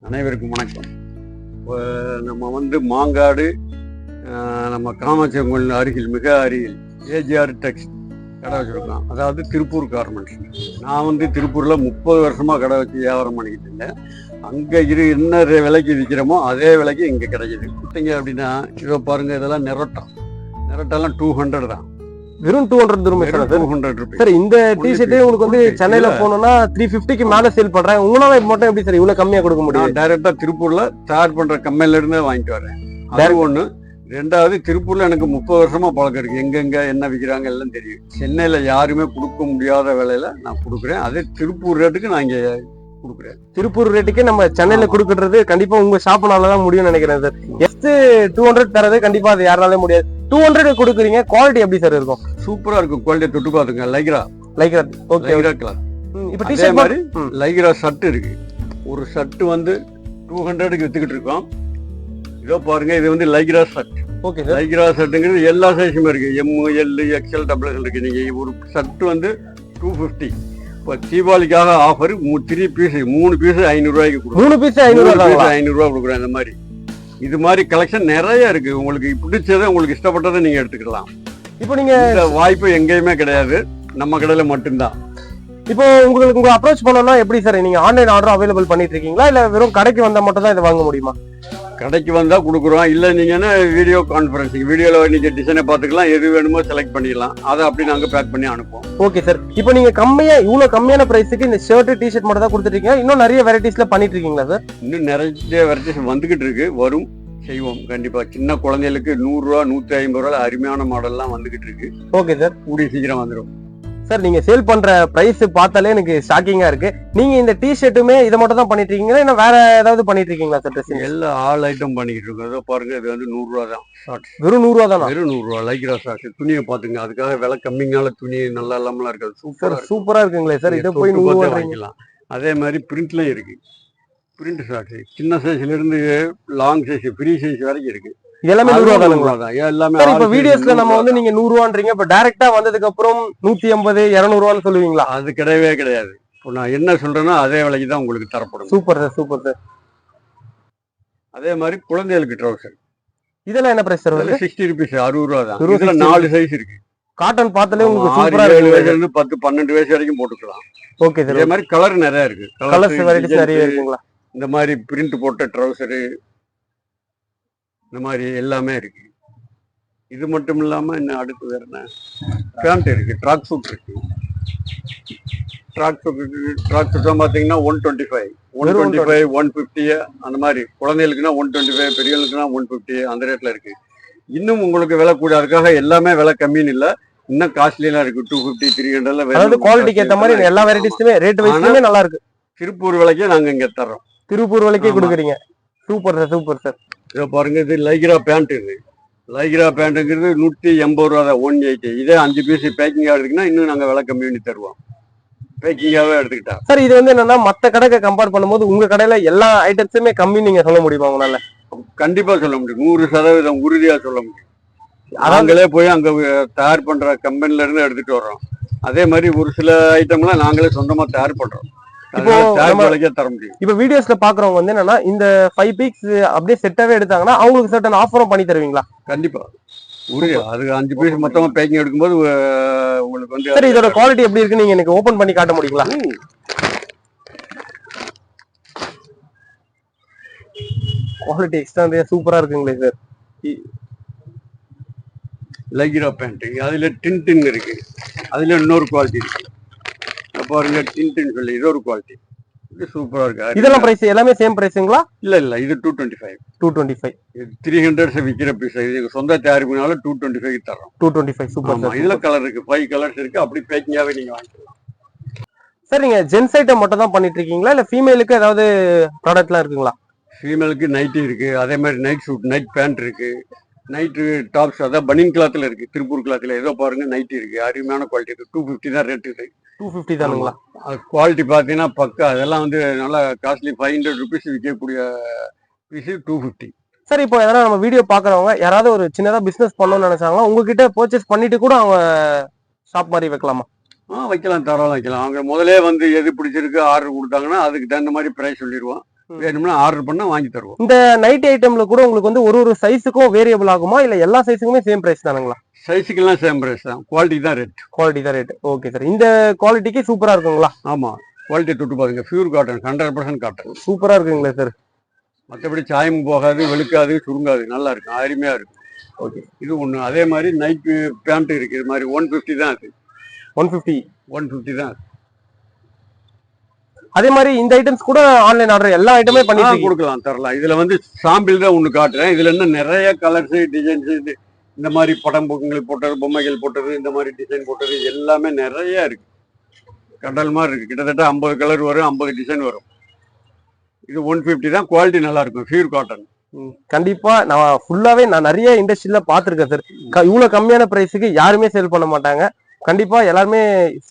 அனைவருக்கும் வணக்கம். இப்போ நம்ம மாங்காடு நம்ம காமாட்சியம்மன் அருகில் மிக அருகில் ஏஜிஆர் டெக்ஸ் கடை வச்சுருக்கோம். அதாவது திருப்பூர் கார்மெண்ட்ஸ். நான் திருப்பூரில் 30 வருஷமாக கடை வச்சு வியாபாரம் பண்ணிக்கிட்டு இருந்தேன். அங்கே என்ன விலைக்கு விற்கிறோமோ அதே விலைக்கு இங்கே கிடைக்கிது. கொடுத்தீங்க அப்படின்னா இதோ பாருங்கள், இதெல்லாம் நெரட்டெல்லாம் 200 தான். வெறும் 200 ரூபாய். 200 ரூபாய். சார் இந்த டிஷர்ட்டே உங்களுக்கு சென்னையில போனோம்னா 350க்கு மேல சேல் பண்றாங்க. உங்களால மட்டும் எப்படி சார் இவ்வளவு கம்மியா கொடுக்க முடியும்? டைரக்டா திருப்பூர்ல தயார் பண்ற கம்பெனில இருந்தே வாங்கிட்டு வரேன். அது ஒண்ணு. ரெண்டாவது, திருப்பூர்ல எனக்கு 30 வருஷமா பழக்கம் இருக்கு. எங்கெங்க என்ன விற்கிறாங்க எல்லாம் தெரியும். சென்னையில யாருமே கொடுக்க முடியாத விலையில நான் கொடுக்குறேன். அதே திருப்பூர் ரேட்டுக்கு நான் இங்க கொடுக்குறேன். திருப்பூர் ரேட்டுக்கே நம்ம சென்னையில கொடுக்கறது கண்டிப்பா உங்க ஷாப்னாலதான் முடியும்னு நினைக்கிறேன் சார். எஸ்ட் 200 தரது கண்டிப்பா அது யாராலே முடியாது. 200 கொடுக்குறீங்க, குவாலிட்டி எப்படி சார் இருக்கும்? சூப்பரா இருக்கும். குவாலிட்டி தொட்டு பாத்துங்க. Lycra okay. Lycra cloth. இப்ப டிஷர்ட் மாதிரி லைக்ரா ஷர்ட் இருக்கு. ஒரு ஷர்ட் 200க்கு வித்துக்கிட்டு இருக்கோம். இதோ பாருங்க, இது Lycra shirt. Okay sir. Lycra ஷர்ட்டுங்கிறது எல்லா சைஸுமே இருக்கு. எம், எல், எக்ஸ்எல், XL இருக்கு. நீங்க ஒரு ஷர்ட் 250. இப்போ தீபாவளிக்காக ஆஃபர் 3 பீஸ் 3 பீஸ் 500 ரூபாய்க்கு கொடுக்குறோம். 3 பீஸ் 500 ரூபாய் கொடுக்குறோம். இந்த மாதிரி இது மாதிரி கலெக்ஷன் நிறைய இருக்கு. உங்களுக்கு பிடிச்சதை, உங்களுக்கு இஷ்டப்பட்டதை நீங்க எடுத்துக்கலாம். இப்போ நீங்க இந்த வாய்ப்பு எங்கேயுமே கிடையாது, நம்ம கடையில மட்டும்தான். இப்போ உங்களுக்கு அப்ரோச் பண்ணணும்னா எப்படி சார்? நீங்க ஆன்லைன் ஆர்டர் அவைலபிள் பண்ணிட்டு இருக்கீங்களா, இல்ல வெறும் கடைக்கு வந்தா மட்டும் தான் இதை வாங்க முடியுமா? கடைக்கு வந்தா கொடுக்குறோம். இல்ல நீங்கன்னா வீடியோ கான்ஃபரன்சிங், வீடியோல நீங்க டிசைனை பார்த்துக்கலாம். எது வேணுமோ செலக்ட் பண்ணிக்கலாம். அதை அப்படி நாங்க பேக் பண்ணி அனுப்புவோம். Okay sir. இப்போ நீங்க இவ்வளவு கம்மியான பிரைஸுக்கு இந்த ஷர்ட் டிஷர்ட் மட்டும் தான் கொடுத்துருக்கீங்க, இன்னும் நிறைய வெரைட்டிஸ்ல பண்ணிட்டு இருக்கீங்களா சார்? இன்னும் நிறைய வெரைட்டிஸ் வந்துகிட்டு இருக்கு. வரும், செய்வோம் கண்டிப்பா. சின்ன குழந்தைகளுக்கு 100 ரூபா 150 ரூபாய் அருமையான மாடல்லாம் வந்துகிட்டு இருக்கு. Okay sir. கூடிய சீக்கிரம் வந்துடும் சார். நீங்க சேல் பண்ற பிரைஸ் பார்த்தாலே எனக்கு ஷாக்கிங்கா இருக்கு. நீங்க இந்த டிஷர்ட்டுமே இதை மட்டும் தான் பண்ணிட்டு இருக்கீங்களா, இல்ல வேற ஏதாவது பண்ணிட்டு இருக்கீங்களா சார்? ட்ரெஸ் எல்லா ஆல் ஐட்டம் பண்ணிக்கிட்டு இருக்கோம். பாருங்க, இது 100 ரூபா தான். வெறும் 100 ரூபா தான். வெறும் 100 ரூபா லைக்ரா ஷார்ட்ஸ். துணியை பாத்துங்க. அதுக்காக விலை கம்மிங்கால துணி நல்லா இல்லாமலாம் இருக்காது. சூப்பரா இருக்குங்களே சார். இதை போய் 100 ரூபா வாங்கிக்கலாம். அதே மாதிரி பிரிண்ட்லயும் இருக்கு. பிரிண்ட் ஷார்ட்ஸ் சின்ன சைஸ்ல இருந்து லாங் சைஸ், ஃப்ரீ சைஸ் வரைக்கும் இருக்கு. எல்லாமே 100 ரூபா தான். எல்லாமே இப்ப வீடியோஸ்ல நம்ம நீங்க 100 ரூபான்றீங்க, இப்ப டைரக்டா வந்ததுக்கு அப்புறம் 150 200 ரூபான்னு சொல்லுவீங்களா? அது கிடையவே கிடையாது. இப்போ நான் என்ன சொல்றேன்னா அதே விலைக்கு தான் உங்களுக்கு தரப்படும். Super sir, super sir. அதே மாதிரி குழந்தைகளுக்கு ட்ரௌசர். இதெல்லாம் என்ன பிரைஸ் சார்? 60 ரூபீஸ், 60 ரூபா தான். இதுல 4 சைஸ் இருக்கு. காட்டன் பார்த்தாலே உங்களுக்கு சூப்பரா 7 வயசுல இருந்து 10 12 வயசு வரைக்கும் போட்டுக்கலாம். Okay sir. இதே மாதிரி கலர் நிறைய இருக்கு. கலர்ஸ் வெரைட்டிஸ் நிறைய இருக்குங்களா? இந்த மாதிரி பிரிண்ட் போட்ட ட்ரௌசரு, இந்த மாதிரி எல்லாமே இருக்கு. இது மட்டும் இல்லாம இன்னும் அடுத்து வேற என்ன, பேண்ட் இருக்கு, ட்ராக் சூட் இருக்கு. ட்ராக் சூட் தான் பாத்தீங்கன்னா 125, 150 அந்த மாதிரி. குழந்தைகளுக்குன்னா 125, பெரியவங்களுக்குன்னா 150 அந்த ரேட்ல இருக்கு. இன்னும் உங்களுக்கு விலை கூட, அதுக்காக எல்லாமே விலை கம்மின்னு இல்ல, இன்னும் காஸ்ட்லியெல்லாம் இருக்கு. 250, 300. அதாவது குவாலிட்டிக்கு ஏற்ற மாதிரி எல்லா வெரைட்டிஸுமே ரேட் வைஸ்லயே நல்லா இருக்கு. திருப்பூர் விலைக்கே நாங்க இங்க தர்றோம். திருப்பூர் விலைக்கே கொடுக்குறீங்க. Super sir, super sir. இதை பாருங்க, இது லைக்ரா பேண்ட். இது லைக்ரா பேண்ட்டுங்கிறது 180 ரூபா தான். 180. இதே 5 பீஸ் பேக்கிங்கா எடுத்துக்கினா இன்னும் நாங்க விலை கம்மி பண்ணி தருவோம். பேக்கிங்காவே எடுத்துக்கிட்டா சார். இது என்னன்னா மத்த கடைக்கு கம்பேர் பண்ணும்போது உங்க கடையில எல்லா ஐட்டம்ஸுமே கம்மி நீங்க சொல்ல முடியுமா உங்களால? கண்டிப்பா சொல்ல முடியும். 100% உறுதியா சொல்ல முடியும். நாங்களே போய் அங்க தயார் பண்ற கம்பெனில இருந்து எடுத்துட்டு வர்றோம். அதே மாதிரி ஒரு சில ஐட்டம்லாம் நாங்களே சொந்தமா தயார் பண்றோம். இப்போ தர முடியும். இப்ப வீடியோஸ்ல பாக்குறவங்க என்னன்னா இந்த 5 பீக்ஸ் அப்படியே செட்டாவே எடுத்தாங்கன்னா அவங்களுக்கு சர்டன் ஆஃபரும் பண்ணி தருவீங்களா? கண்டிப்பா. அது 5 பீஸ் மொத்தமா பேக்கிங் எடுக்கும்போது உங்களுக்கு சரி, இதோட குவாலிட்டி எப்படி இருக்கு நீங்க எனக்கு ஓபன் பண்ணி காட்ட முடியுங்களா? குவாலிட்டி எக்ஸ்ட்ரா சூப்பரா இருக்குங்களே சார். Lycra pant. அதுல டின் இருக்கு. அதுல இன்னொரு குவாலிட்டி இருக்கு. பாருங்க, டின் சொல்லி இது ஒரு குவாலிட்டி. இது சூப்பரா இருக்கு. இதெல்லாம் பிரைஸ் எல்லாமே சேம் பிரைஸ்ங்களா? இல்ல இது 225. 300 விக்கிற பீஸ். இது சொந்த தயாரிப்புனால 225 தரோம். 225 சூப்பர் சார். இதுல கலர் இருக்கு, 5 கலர்ஸ் இருக்கு. அப்படி பேக்கிங்காவே நீங்க வாங்கிக்கலாம். சார், நீங்க ஜென்ஸ் ஐட்டம் மட்டும் தான் பண்ணிட்டு இருக்கீங்களா, இல்ல ஃபீமேலுக்கு ஏதாவது ப்ராடக்ட்லாம் இருக்குங்களா? ஃபீமேலுக்கு நைட்டி இருக்கு. அதே மாதிரி நைட் சூட், நைட் பேண்ட் இருக்கு. நைட்டு டாப்ஸ், அதான் பனியன் கிளாத்ல இருக்கு. திருப்பூர் கிளாத்ல ஏதோ பாருங்க நைட்டி இருக்கு. அருமையான குவாலிட்டி இருக்கு. 250 தான் ரேட் இருக்கு. 250 தானுங்களா? குவாலிட்டி பாத்தீங்கன்னா பக்கா. அதெல்லாம் நல்லா காஸ்ட்லி. 500 ரூபீஸ் விற்கக்கூடிய பீஸ் 250. சார், இப்போ எதனா நம்ம வீடியோ பாக்குறவங்க யாராவது ஒரு சின்னதா பிசினஸ் பண்ணணும்னு நினைச்சாங்களா, உங்ககிட்ட பர்ச்சேஸ் பண்ணிட்டு கூட அவங்க ஷாப் மாதிரி வைக்கலாமா? வைக்கலாம், தாராளம் வைக்கலாம். அவங்க முதலே எது பிடிச்சிருக்கு ஆர்டர் கொடுத்தாங்கன்னா அதுக்கு தகுந்த மாதிரி பிரைஸ் சொல்லிடுவோம். வேணும்னா ஆர்டர் பண்ணா வாங்கி தருவோம். இந்த நைட் ஐட்டம்ல கூட உங்களுக்கு வந்து ஒரு சைஸுக்கும் வேரியபிள் ஆகுமா இல்ல எல்லா சைஸுக்குமே சேம் பிரைஸ் தானுங்களா? சைஸுக்கெல்லாம் சேம் பிரைஸ் தான், குவாலிட்டி தான் ரேட். குவாலிட்டி தான் ரேட். Okay sir. இந்த குவாலிட்டிக்கு சூப்பரா இருக்குங்களா? ஆமா, குவாலிட்டி தொட்டு பாருங்க, பியூர் காட்டன், 100% காட்டன். சூப்பரா இருக்குங்களா சார்? மற்றபடி சாயம் போகாது, வெளுக்காது, சுருங்காது, நல்லா இருக்கும், அருமையா இருக்கும். ஓகே, இது ஒண்ணு. அதே மாதிரி நைட் பேண்ட் இருக்கு, இது மாதிரி 150 தான் அது. 150 தான். அதே மாதிரி இந்த ஐட்டம்ஸ் கூட ஆன்லைன் ஆர்டர் எல்லா ஐட்டமே பண்ணி கொடுக்கலாம், தரலாம். இதுல வந்து சாம்பிள் தான் ஒண்ணு காட்டுறேன். இதுல என்ன நிறைய கலர்ஸ், டிசைன்ஸ், இந்த மாதிரி படம் பொம்மைகள் போட்டது, பொம்மைகள் போட்டது, இந்த மாதிரி டிசைன் போட்டது எல்லாமே நிறைய இருக்கு. கடல் மாதிரி இருக்கு. கிட்டத்தட்ட 50 கலர் வரும், 50 டிசைன் வரும். இது 150 தான். குவாலிட்டி நல்லா இருக்கும், பியூர் காட்டன். கண்டிப்பா நான் ஃபுல்லாவே நிறைய இண்டஸ்ட்ரியில பாத்துருக்கேன் சார். இவ்வளவு கம்மியான பிரைஸுக்கு யாருமே சேல் பண்ண மாட்டாங்க. கண்டிப்பா எல்லாருமே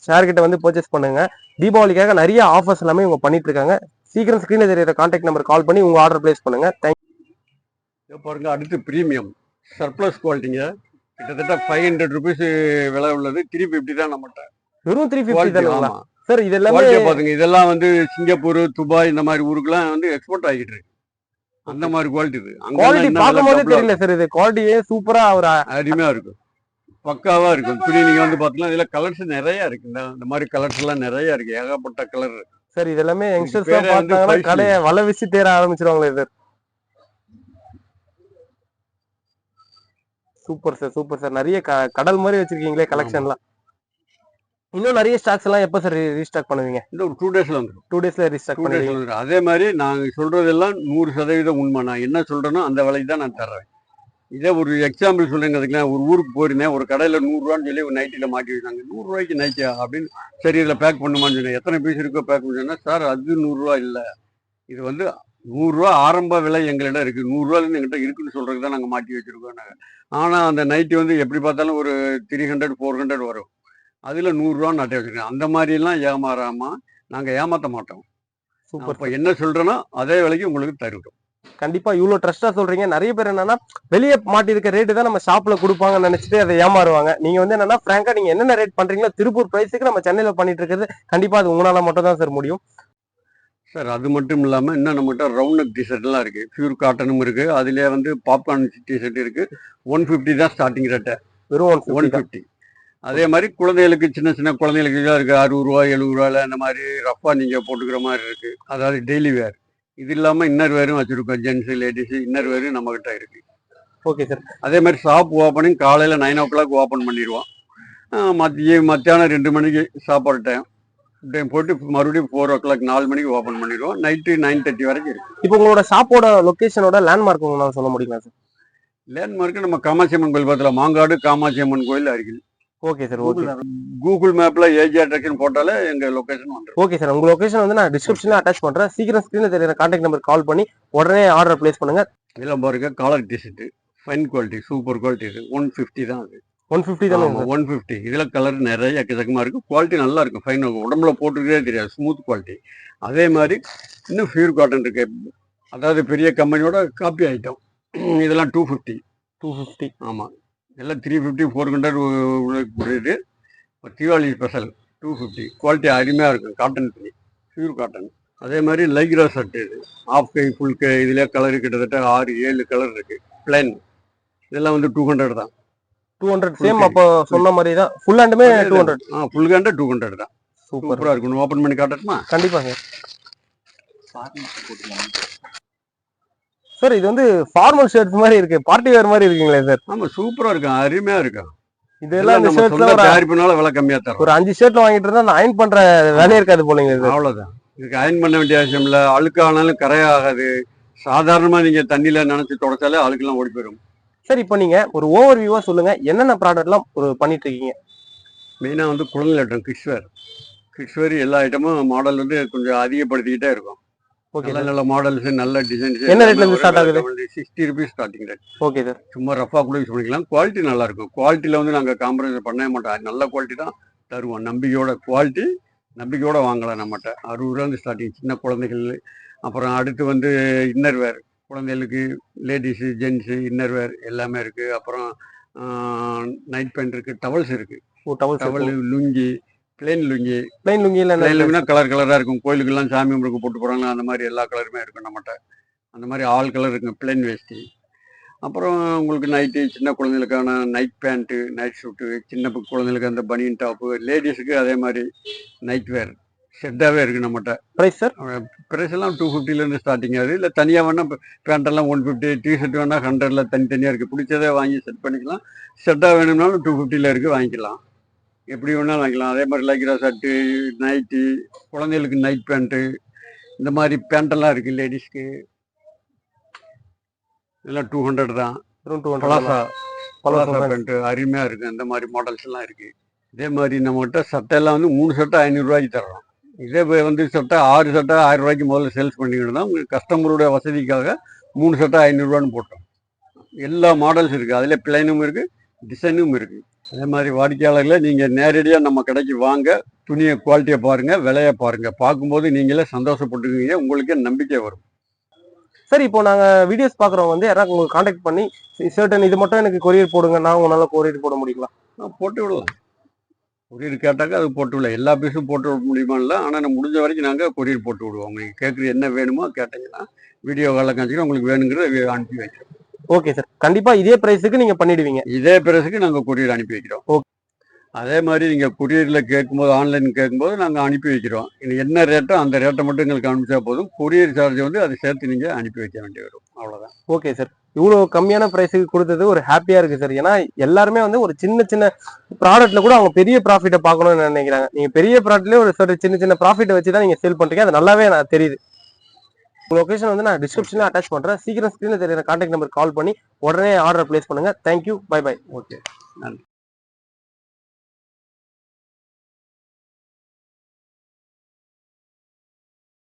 ஷேர் கிட்ட வந்து பர்ச்சேஸ் பண்ணுங்க. தீபாவளிக்காக நிறைய ஆஃபர்ஸ் எல்லாமே இவங்க பண்ணிட்டு இருக்காங்க. சீக்கிரம் ஸ்கிரீன்ல தெரியுற கான்டாக்ட் நம்பர் கால் பண்ணி உங்க ஆர்டர் பிளேஸ் பண்ணுங்க. தேங்க்யூ. பாருங்க, அடுத்து பிரீமியம் சர்ப்ளஸ் குவாலிட்டிங்க. கிட்டத்தட்ட 500 ருபீஸ் விலை உள்ளது, 350 தான் நம்மகிட்ட. வெறும் 350 தானுங்களா சார்? இது எல்லாமே பாருங்க, இதெல்லாம் வந்து சிங்கப்பூர், துபாய் இந்த மாதிரி ஊருக்குலாம் வந்து எக்ஸ்போர்ட் ஆகிட்டு இருக்கு. அந்த மாதிரி குவாலிட்டி இது. குவாலிட்டி பார்க்கும்போதே தெரியல சார், இது குவாலிட்டியே சூப்பரா ஒரு அருமையா இருக்கும், பக்காவா இருக்கும். துணி நீங்க வந்து பாத்தீங்கன்னா இதுல கலர்ஸ் நிறைய இருக்கு. இந்த மாதிரி கலர்ஸ் எல்லாம் நிறைய இருக்கு, ஏகப்பட்ட கலர். சார் இது எல்லாமே யங்ஸ்டர்ஸ் எல்லாம் பார்த்தாங்கன்னா கடையை வலை வீசி தேர ஆரம்பிச்சிருவாங்களே சார். Super sir, super sir. நிறைய கடல் மாதிரி வச்சிருக்கீங்களே கலெக்ஷன்லாம். இன்னும் நிறைய ஸ்டாக்ஸ் எல்லாம் எப்ப சார் ரீஸ்டாக் பண்ணுவீங்க? இந்த ஒரு 2 டேஸ்ல வந்துடும். 2 டேஸ்ல ரீஸ்டாக் பண்ணுவீங்க. அதே மாதிரி நாங்க சொல்றதெல்லாம் 100% உண்மை. நான் என்ன சொல்றேனோ அந்த விலைக்கு தான் நான் தர்றேன். இதே ஒரு எக்ஸாம்பிள் சொல்றேங்க. அதுக்குலாம் ஒரு ஊருக்கு போயிருந்தேன், ஒரு கடையில 100 ரூபான்னு சொல்லி ஒரு நைட்டில மாட்டி வச்சாங்க. 100 ரூபாய்க்கு நைட்டியா அப்படின்னு, சரி இதுல பேக் பண்ணுமான்னு சொன்னேன். எத்தனை பீஸ் இருக்கோ பேக் பண்ணுன்னா, சார் அது 100 ரூபா இல்ல, இது வந்து 100 ரூபா ஆரம்ப விலை எங்களிடம் இருக்கு, 100 ரூபாயிலிருந்து எங்கிட்ட இருக்குன்னு சொல்றதுக்கு தான் நாங்க மாட்டி வச்சிருக்கோம். ஆனா அந்த நைட்டி வந்து எப்படி பார்த்தாலும் ஒரு 300 400 வரும். அதுல 100 ரூபான்னு நட்டை வச்சிருக்கேன். அந்த மாதிரி எல்லாம் ஏமாறாம நாங்க ஏமாத்த மாட்டோம். சூப்பர். இப்ப என்ன சொல்றேனோ அதே விலைக்கு உங்களுக்கு தருவோம். கண்டிப்பா இவ்வளவு ட்ரஸ்டா சொல்றீங்க. நிறைய பேர் என்னன்னா வெளியே மாட்டி இருக்க ரேட்டு தான் நம்ம ஷாப்ல கொடுப்பாங்கன்னு நினைச்சிட்டு அதை ஏமாறுவாங்க. நீங்க வந்து என்னன்னா பிராங்கா நீங்க என்னென்ன ரேட் பண்றீங்களோ திருப்பூர் பிரைஸுக்கு நம்ம சென்னையில பண்ணிட்டு இருக்கிறது கண்டிப்பா அது உங்களால மட்டும் தான் சார் முடியும். சார் அது மட்டும் இல்லாம இன்னும் நம்மகிட்ட ரவுண்ட் நெக் டிஷர்ட் எல்லாம் இருக்கு, பியூர் காட்டனும் இருக்கு. அதுலயே வந்து பாப்கார்ன் டிஷர்ட் இருக்கு. 150 தான் ஸ்டார்டிங் ரேட்டு, வெறும் 150. அதே மாதிரி குழந்தைகளுக்கு சின்ன சின்ன குழந்தைகளுக்கு தான் இருக்கு, 60 ரூபா 70 ரூபாயில அந்த மாதிரி ரஃபா நீங்க போட்டுக்கிற மாதிரி இருக்கு. அதாவது டெய்லி வேர். இது இல்லாம இன்னர் வேரும் வச்சிருக்கோம், ஜென்ஸ் லேடிஸ் இன்னர் வேரும் நம்ம கிட்ட இருக்கு. Okay sir. அதே மாதிரி ஷாப் ஓப்பனிங் காலையில 9 o'clock ஓப்பன் பண்ணிடுவோம். மத்தியானம் 2 மணிக்கு சாப்பாடு டைம் போட்டு மறுபடியும் 4 o'clock 4 மணிக்கு ஓப்பன் பண்ணிடுவோம். நைட்டு 9:30 வரைக்கும் இருக்கு. இப்போ உங்களோட ஷாப்போட லொகேஷனோட லேண்ட்மார்க் உங்களால சொல்ல முடியுமா சார்? லேண்ட்மார்க் நம்ம காமாட்சி அம்மன் கோயில் பக்கத்துல, மாங்காடு காமாட்சி அம்மன் கோயில் அருகில். Okay sir. ஓகே. கூகுள் மேப்ல ஏஜி அட்ராக்ஷன் போட்டாலே எங்க லொகேஷன் வந்துடும். Okay sir. உங்க லொகேஷன் வந்து நான் டிஸ்கிரிப்ஷன்ல அட்டாச் பண்றேன். சீக்கிரம் ஸ்கிரீன்ல தெரியுற கான்டாக்ட் நம்பர் கால் பண்ணி உடனே ஆர்டர் பிளேஸ் பண்ணுங்க. இதெல்லாம் பாருங்க, collar t-shirt fine quality, super quality. இது 150 தான். அது 150 தான். 150. இதுல கலர் நிறைய எக்கச்சக்கமா இருக்கு, குவாலிட்டி நல்லா இருக்கும், ஃபைன். உடம்புல போட்டுக்கிட்டே தெரியாது, ஸ்மூத் குவாலிட்டி. அதே மாதிரி இன்னும் பியூர் காட்டன் இருக்கு, அதாவது பெரிய கம்பெனியோட காப்பி ஐட்டம். இதெல்லாம் 250. ஆமா, எல்லாம் 350 400 உள்ளது. தீபாவளி ஸ்பெஷல் 250. குவாலிட்டி அருமையா இருக்கும், காட்டன் துணி, பியூர் காட்டன். அதே மாதிரி லைக்ரா ஷர்ட், இது ஹாஃப் கை ஃபுல் கை, இதுல கலர் கிட்டத்தட்ட 6-7 கலர் இருக்கு, பிளைன். இதெல்லாம் வந்து 200 தான். 200 சேம் அப்போ சொன்ன மாதிரி தான். ஃபுல் ஹேண்டுமே 200. ஃபுல் ஹேண்ட் 200 தான். சூப்பரா இருக்கும். ஓபன் பண்ணி காட்டட்டுமா? கண்டிப்பா சார். சார் இது வந்து ஃபார்மல் ஷர்ட்ஸ் மாதிரி இருக்கு, பார்ட்டி வேர் மாதிரி இருக்குங்களே சார்? ஆமா, சூப்பரா இருக்கும், அருமையா இருக்கும். இதெல்லாம் இந்த ஷர்ட்ல தயாரிப்புனால விலை கம்மியா தரும். ஒரு 5 ஷர்ட்ல வாங்கிட்டு இருந்தா நான் அயன் பண்ற வேலையே இருக்காது போலங்க. அவ்வளவுதான். இதுக்கு அயன் பண்ண வேண்டிய அவசியம் இல்ல, அழுக்கானாலும் கரையாகாது. சாதாரணமா நீங்க தண்ணியில நினைச்சு தொடச்சாலே அழுக்கெல்லாம் ஓடி போயிடும். சார் இப்போ நீங்க ஒரு ஓவர் வியூவா சொல்லுங்க, என்னென்ன ப்ராடக்ட் எல்லாம் பண்ணிட்டு இருக்கீங்க? மெயினா வந்து குழந்தை ஐட்டம், கிட்ஸ்வேர் எல்லா ஐட்டமும் மாடல் வந்து கொஞ்சம் அதிகப்படுத்திக்கிட்டே இருக்கும். நல்ல மாடல்ஸ், நல்ல டிசைன்ஸ். என்ன ரேட்ல இருந்து ஸ்டார்ட் ஆகுது? 60 rupees starting rate. Okay sir. சும்மா ரஃபா கூட யூஸ் பண்ணிக்கலாம். குவாலிட்டி நல்லா இருக்கும். குவாலிட்டியில வந்து நாங்க காம்ப்ரமைஸ் பண்ணவே மாட்டோம், நல்ல குவாலிட்டி தான் தருவோம். நம்பிக்கையோட வாங்கலாம் நம்மகிட்ட. 60 ரூபா ஸ்டார்டிங், சின்ன குழந்தைகள். அப்புறம் அடுத்து வந்து இன்னர் வேர், குழந்தைகளுக்கு லேடிஸு ஜென்ஸு இன்னர் வேர் எல்லாமே இருக்கு. அப்புறம் நைட் பேண்ட் இருக்கு, டவல்ஸ் இருக்கு, towel lungi, plain lungi. Plain லுங்கியில் என்ன பிளெயின் லுங்கினா கலர் கலராக இருக்கும். கோயிலுக்கெல்லாம் சாமி கும்பிட்டு போட்டு போகிறாங்களா அந்த மாதிரி எல்லா கலருமே இருக்கும் நம்மகிட்ட. அந்த மாதிரி ஆல் கலர் இருக்குங்க பிளெயின் வேஷ்டி. அப்புறம் உங்களுக்கு நைட்டு சின்ன குழந்தைகளுக்கான நைட் பேண்ட்டு, நைட் ஷூட்டு, சின்ன குழந்தைகளுக்கு அந்த பனியன் டாப்பு, லேடிஸுக்கு அதே மாதிரி நைட் வேர் செட்டாகவே இருக்குது நம்மகிட்ட. Price sir? ப்ரைஸ் எல்லாம் 250லேருந்து ஸ்டார்டிங் ஆகுது. இல்லை தனியாக வேணால் பேண்ட்டெல்லாம் 150, டிஷர்ட் வேணால் 100ல் தனித்தனியாக இருக்குது. பிடிச்சதை வாங்கி செட் பண்ணிக்கலாம். செட்டாக வேணும்னாலும் 250ல் இருக்குது, வாங்கிக்கலாம். எப்படி வேணாலும் வாங்கிக்கலாம். அதே மாதிரி லைக்ரா ஷர்ட்டு, நைட்டி, குழந்தைகளுக்கு நைட் பேண்ட்டு, இந்த மாதிரி பேண்ட்டெல்லாம் இருக்குது லேடிஸ்க்கு. இதெல்லாம் 200 தான். பலாசா பேண்ட்டு அருமையாக இருக்குது. அந்த மாதிரி மாடல்ஸ் எல்லாம் இருக்குது. இதே மாதிரி நம்மகிட்ட சட்டையெல்லாம் வந்து 3 சட்டை 500 ரூபாய்க்கு தர்றோம். இதே வந்து சட்டை 6 சட்டை 1000 ரூபாய்க்கு முதல்ல சேல்ஸ் பண்ணிக்கிட்டு தான் உங்களுக்கு கஸ்டமருடைய வசதிக்காக 3 சட்டை 500 போட்டோம். எல்லா மாடல்ஸ் இருக்குது. அதில் பிளைனும் இருக்குது, டிசைனும் இருக்குது. அதே மாதிரி வாடிக்கையாளர்களை நீங்கள் நேரடியாக நம்ம கடைக்கு வாங்க, துணியை குவாலிட்டியை பாருங்கள், விலையை பாருங்கள். பார்க்கும்போது நீங்களே சந்தோஷப்பட்டுக்குவீங்க, உங்களுக்கே நம்பிக்கை வரும். சார் இப்போ நாங்கள் வீடியோஸ் பார்க்குறவங்க வந்து யாராவது உங்களுக்கு காண்டாக்ட் பண்ணி சர்டன் இது மட்டும் எனக்கு கொரியர் போடுங்க, நான் உங்களால் கொரியர் போட முடியுங்களா? போட்டு விடலாம். கொரியர் கேட்டாக்கா அது போட்டு விடலாம். எல்லா பீஸும் போட்டு விட முடியுமா இல்லை, ஆனால் நான் முடிஞ்ச வரைக்கும் நாங்கள் கொரியர் போட்டு விடுவோம். உங்களுக்கு கேட்குறது என்ன வேணுமோ கேட்டிங்கன்னா வீடியோ காலில் காமிச்சிக்கலாம், உங்களுக்கு வேணுங்கிறத அனுப்பி வைக்கிறோம். ஓகே சார், கண்டிப்பாக இதே ப்ரைஸுக்கு நீங்கள் பண்ணிடுவீங்க? இதே ப்ரைஸுக்கு நாங்கள் கொரியர் அனுப்பி வைக்கிறோம். ஓகே. அதே மாதிரி நீங்கள் கொரியரில் கேட்கும்போது, ஆன்லைன் கேட்கும்போது நாங்கள் அனுப்பி வைக்கிறோம். என்ன ரேட்டோ அந்த ரேட்டை மட்டும் எங்களுக்கு அனுப்பிச்சா போதும். கொரியர் சார்ஜ் வந்து அதை சேர்த்து நீங்கள் அனுப்பி வைக்க வேண்டி வரும். அவ்வளோதான். ஓகே சார், இவ்வளோ கம்மியான ப்ரைஸுக்கு கொடுத்தது ஒரு ஹாப்பியாக இருக்குது சார். ஏன்னா எல்லாருமே வந்து ஒரு சின்ன சின்ன ப்ராடக்ட்டில் கூட அவங்க பெரிய ப்ராஃபிட்டை பார்க்கணும்னு நினைக்கிறாங்க. நீங்கள் பெரிய ப்ராடக்ட்லேயே ஒரு சின்ன சின்ன ப்ராஃபிட்டை வச்சு தான் நீங்கள் சேல் பண்ணுறீங்க. அது நல்லாவே நான் தெரியுது. உங்கள் லொகேஷன் வந்து நான் டிஸ்கிரிப்ஷனில் அட்டாச் பண்ணுறேன். சீக்கிரம் ஸ்க்ரீனில் தெரியுற கான்டாக்ட் நம்பர் கால் பண்ணி உடனே ஆர்டர் பிளேஸ் பண்ணுங்கள். Thank you, bye bye. ஓகே, நன்றி.